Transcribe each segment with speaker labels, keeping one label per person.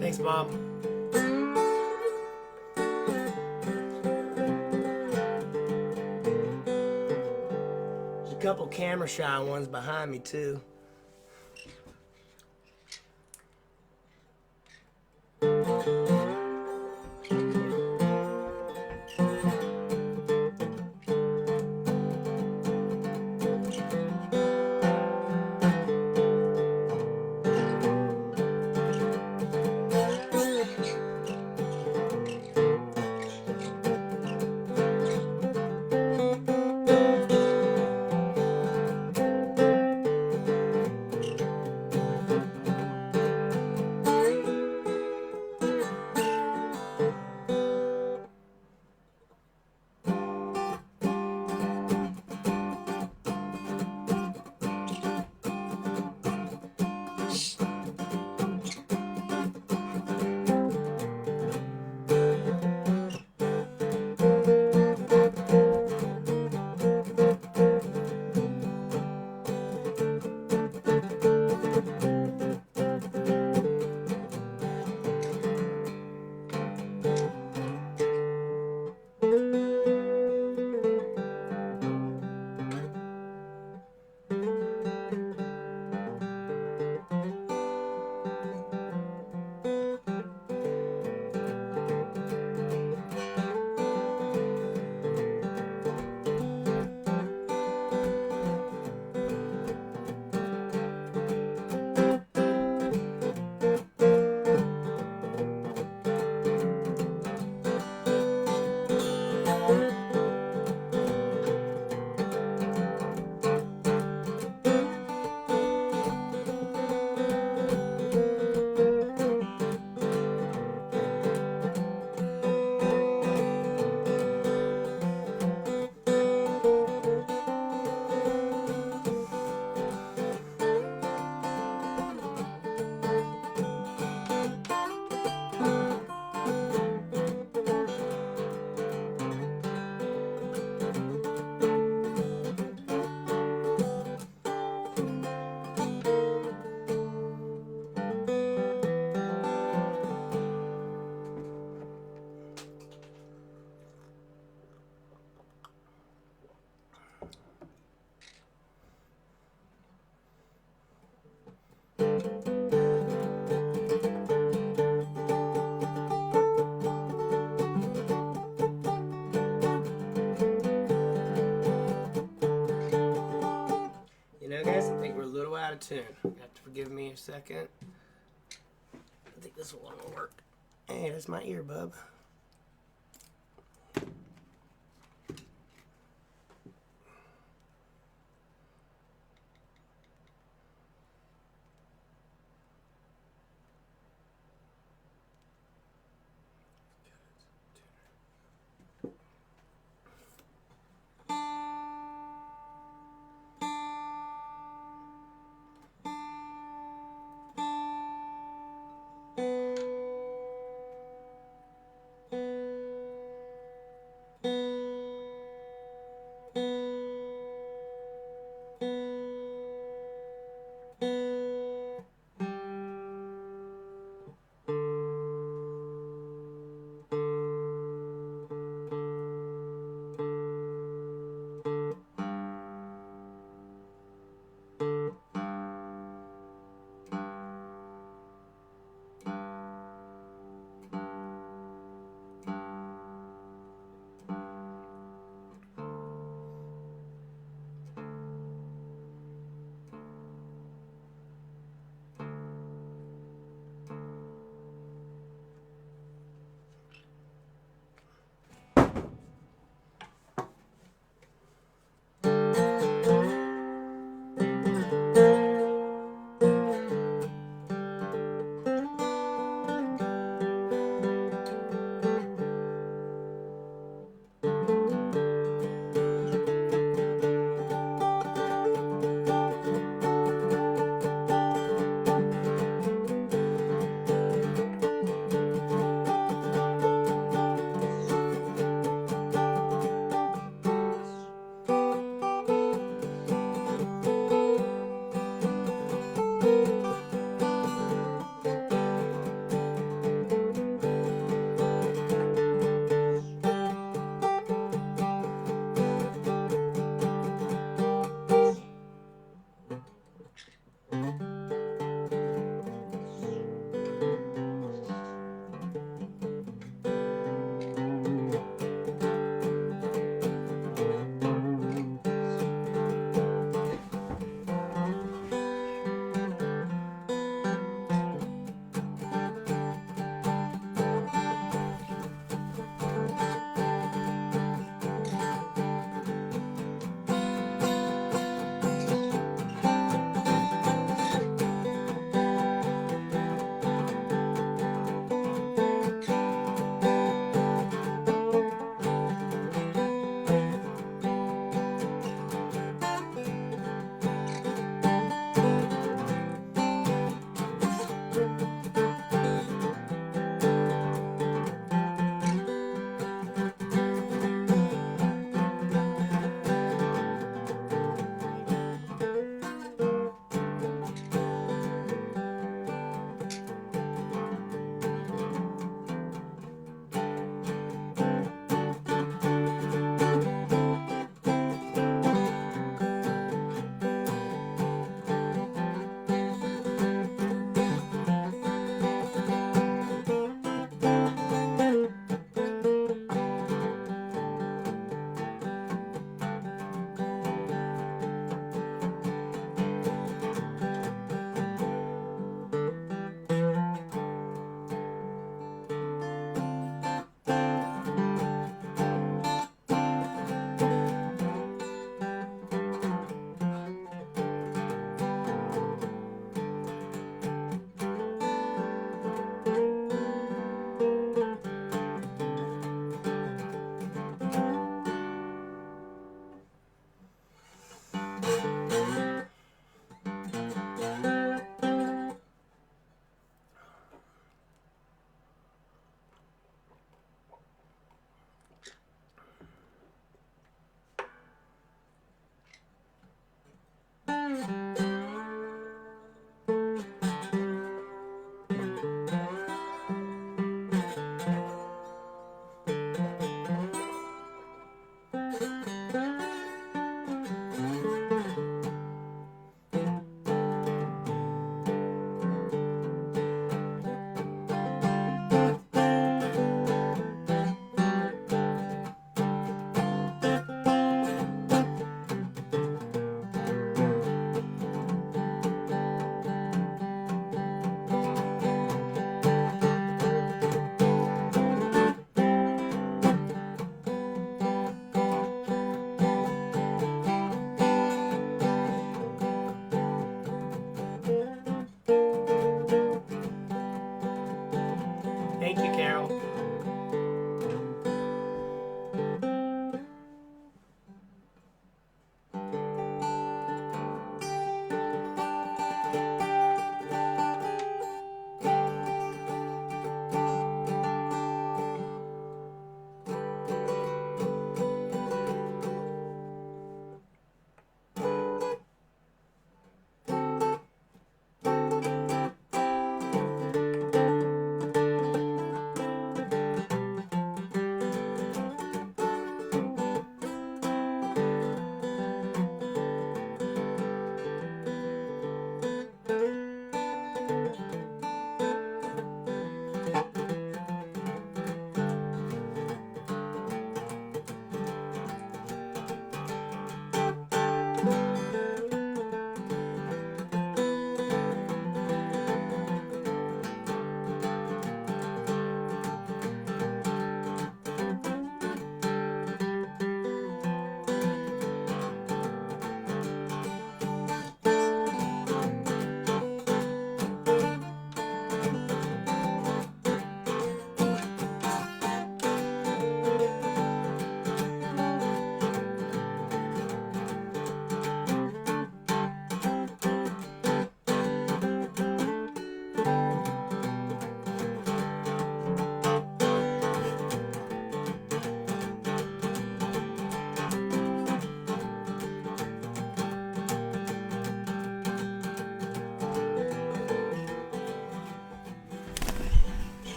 Speaker 1: Thanks, Bob. There's a couple camera shy ones behind me too. tune. You have to forgive me a second. I think this one will work. Hey, that's my ear, bub.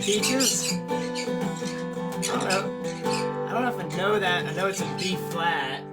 Speaker 1: Peaches? I don't know. I don't know if I know that. I know it's in B flat.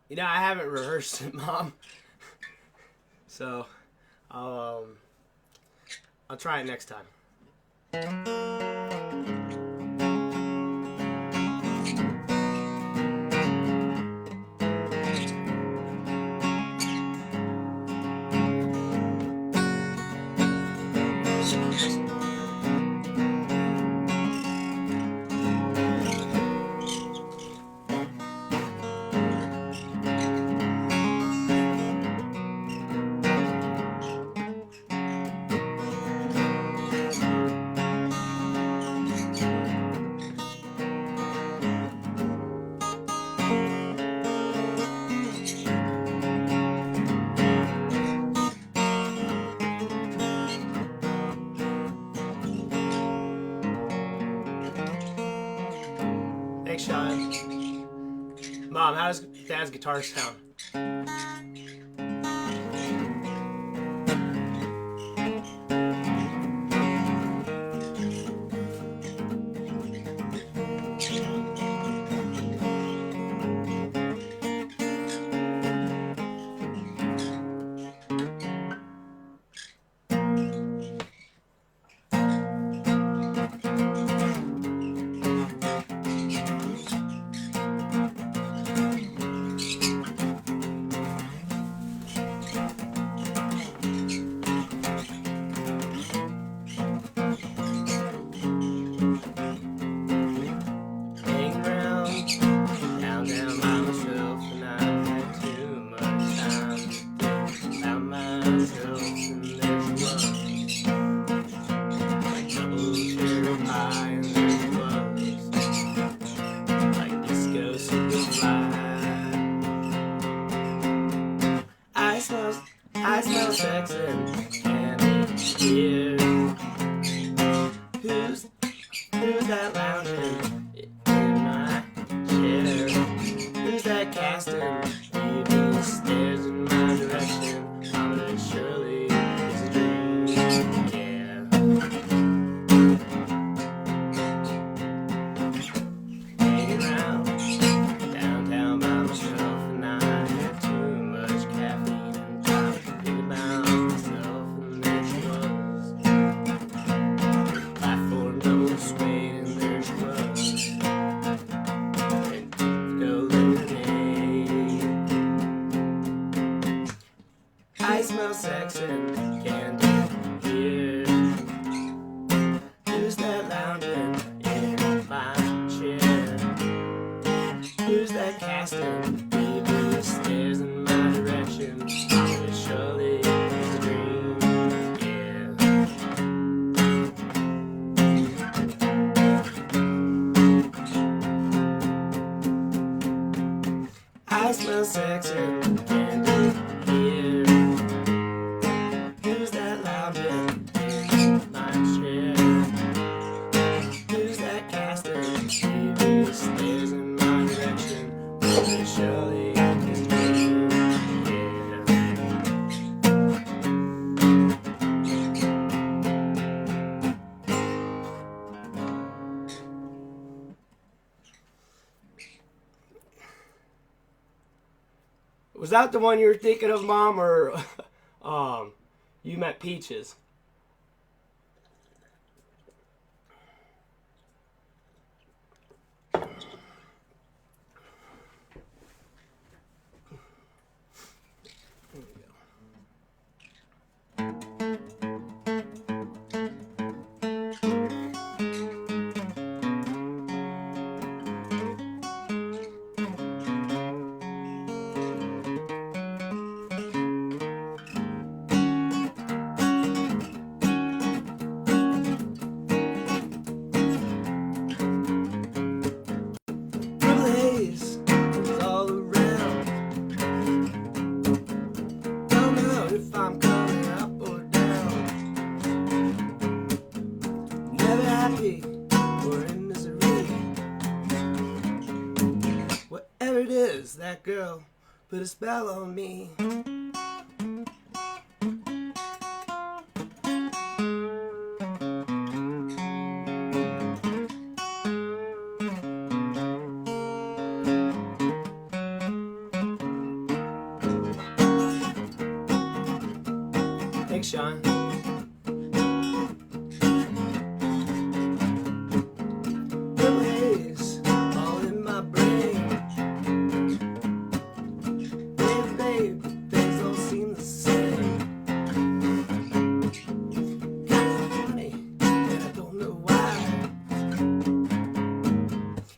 Speaker 1: You know, I haven't rehearsed it, Mom. So, I'll try it next time. Thanks, Sean. Mom, how does Dad's guitar sound? I smell sex and candy here. Who's that lounging in my chair? Who's that casting evil stares in my direction? It surely is a dream, yeah. Hanging around downtown by myself, and I had too much caffeine and time to think about myself. And there she was, platform double swing, and there she was, and go lemonade. I smell sex and candy here. Who's that lounging in my chair? Who's that casting evil stares in my direction? It surely is a dream, yeah. I smell sex and candy here. Who's that lounging in my chair? Who's that casting surely can do. Was that the one you were thinking of, Mom, or you meant Peaches? Whatever it is, that girl put a spell on me. Thanks, Sean.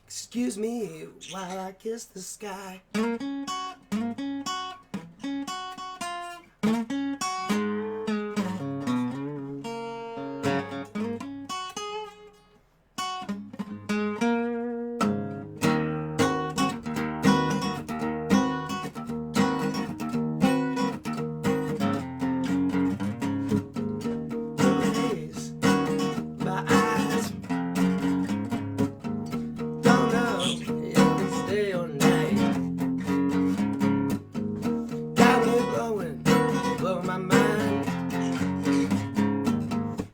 Speaker 1: Excuse me while I kiss the sky.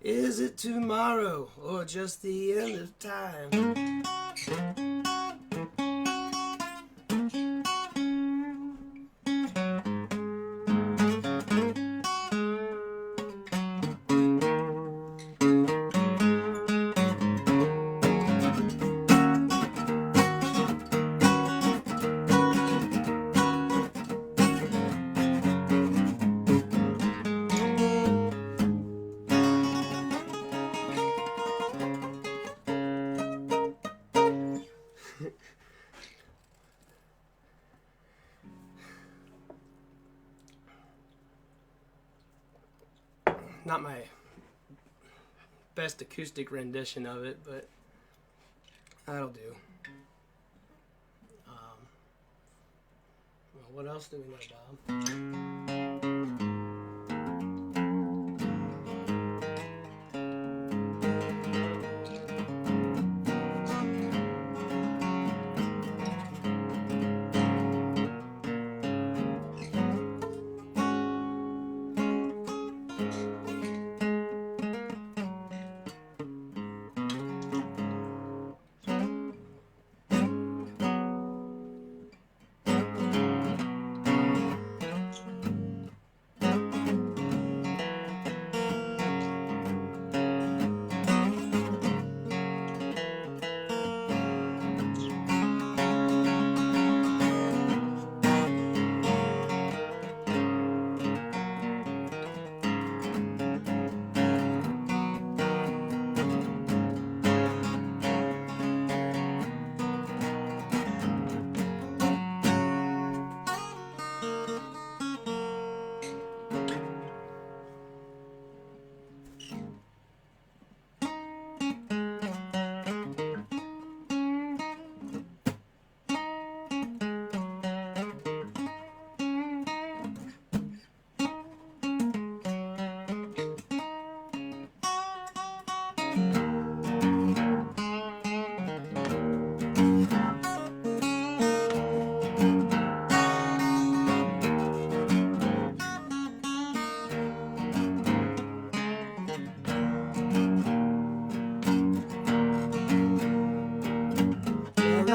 Speaker 1: Is it tomorrow or just the end of time? Not my best acoustic rendition of it, but that'll do. Well, what else do we know, Bob?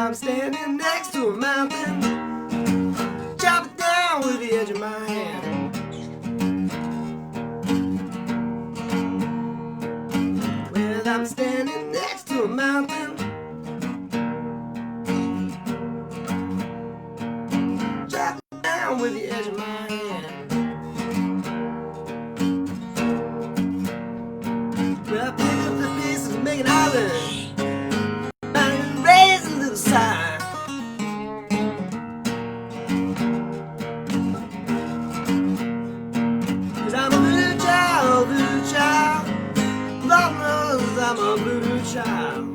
Speaker 1: I'm standing next to a mountain, chop it down with the edge of my hand. Well, I'm standing next to a mountain, chop it down with the edge of my hand. Well, I pick up the pieces, make an island, and raise a little sigh. Cause I'm a voodoo child, voodoo child. Lord knows I'm a voodoo child.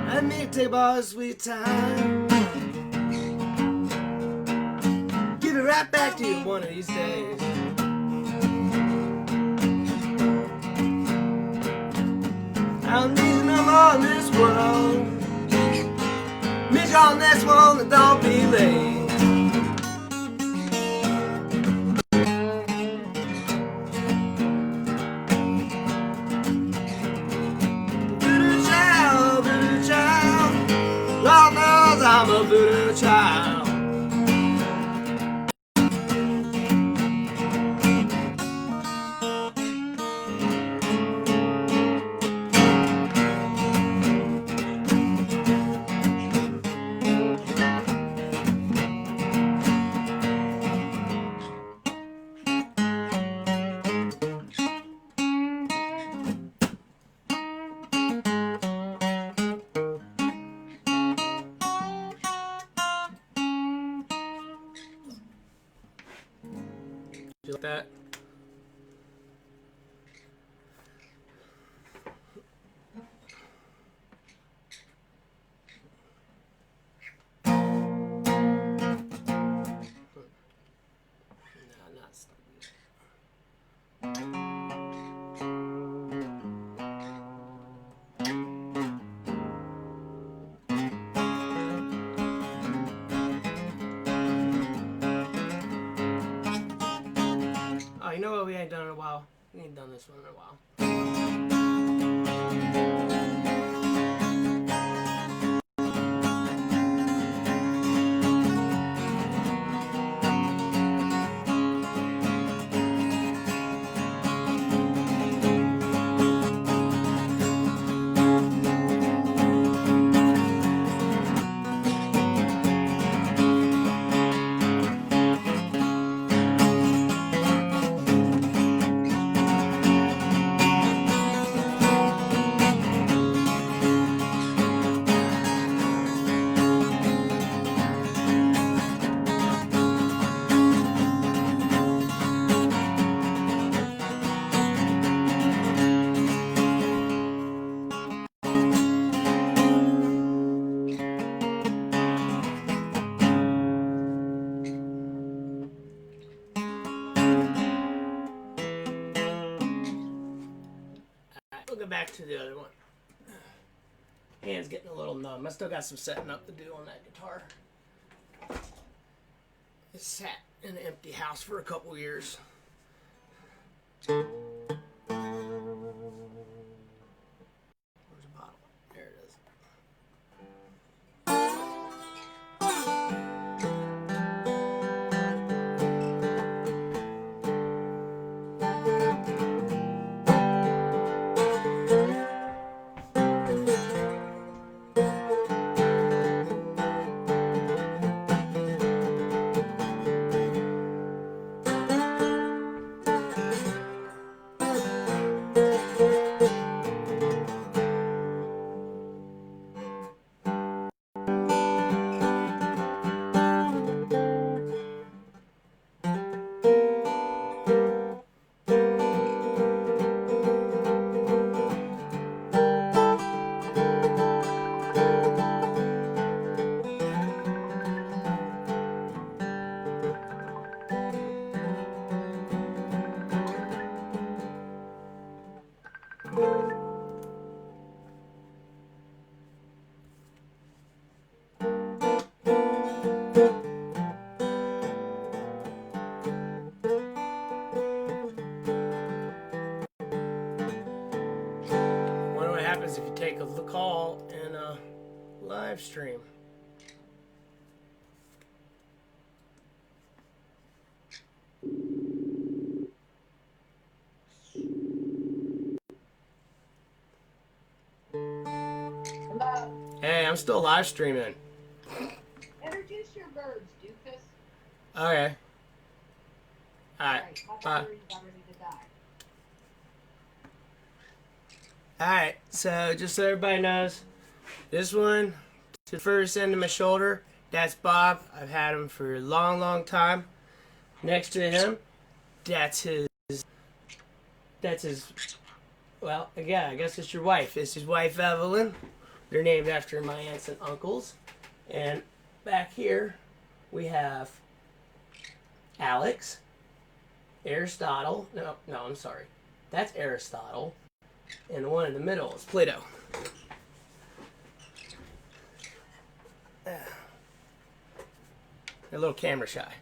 Speaker 1: Let me take all this sweet time, give it right back to you one of these days. I don't need no more in this world. Meet you on this one and don't be late. Voodoo child, voodoo child. Lord knows I'm a voodoo child. You like that? No, not stupid. Oh, you know what we ain't done in a while? We ain't done this one in a while. We'll go back to the other one. Hand's getting a little numb. I still got some setting up to do on that guitar. It sat in an empty house for a couple years. Where's the bottle? There it is. happens if you take a call in a live stream.
Speaker 2: Hello.
Speaker 1: Hey, I'm still live streaming.
Speaker 2: Introduce your birds, Doofus.
Speaker 1: Okay. Alright.
Speaker 2: My battery's about ready to die.
Speaker 1: Alright, so just so everybody knows, this one to the first end of my shoulder, that's Bob. I've had him for a long, long time. Next to him, that's his, well, again, I guess it's your wife. It's his wife, Evelyn. They're named after my aunts and uncles. And back here, we have Alex, Aristotle. No, I'm sorry. That's Aristotle. And the one in the middle is Plato. They're a little camera shy.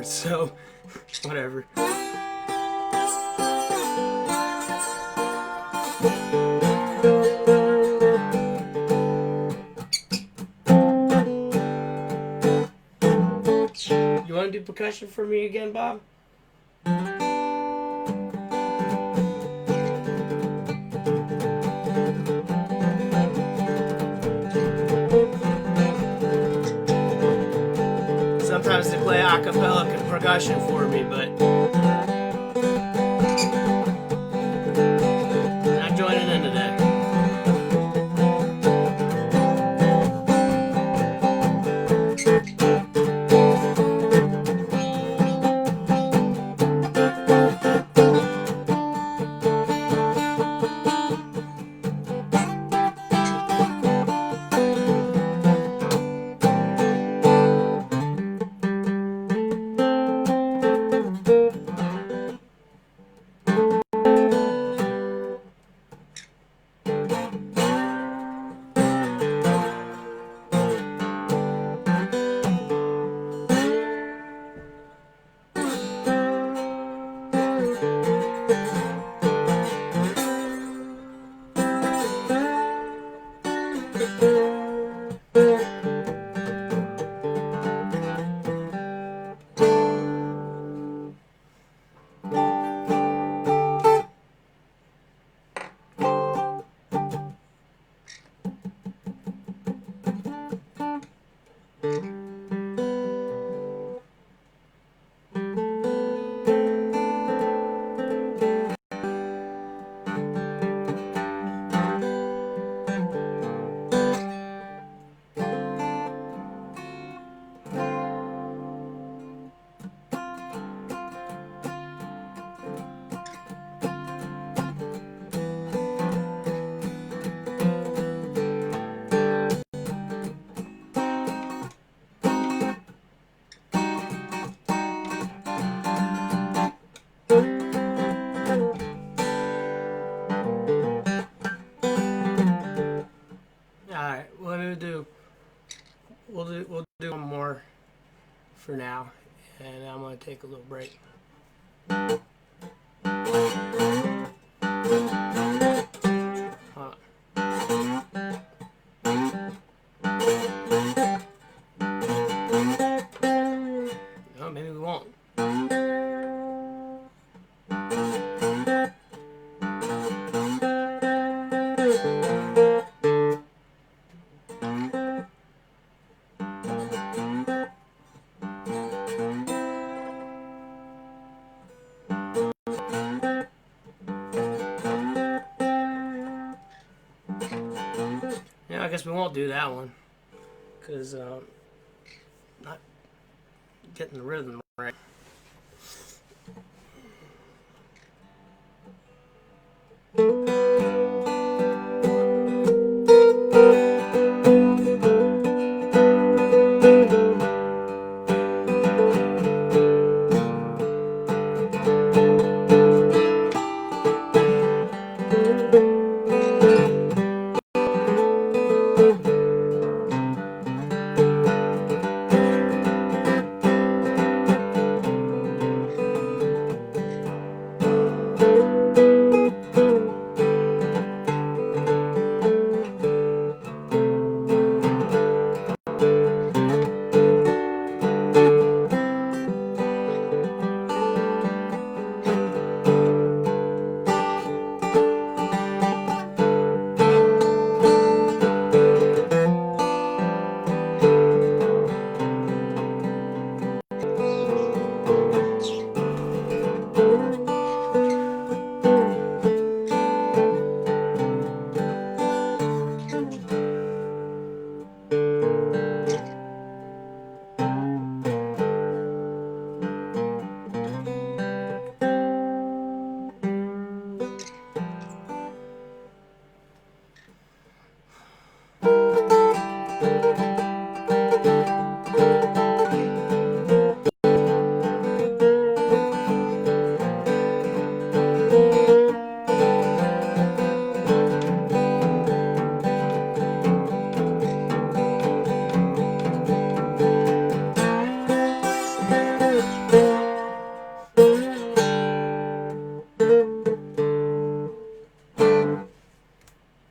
Speaker 1: So, whatever. You want to do percussion for me again, Bob? Sometimes they play a cappella percussion for me, but not joining in today. one more for now, and I'm going to take a little break. No, maybe we won't. Yeah, I guess we won't do that one because not getting the rhythm right.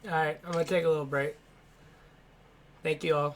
Speaker 1: Alright, I'm going to take a little break. Thank you all.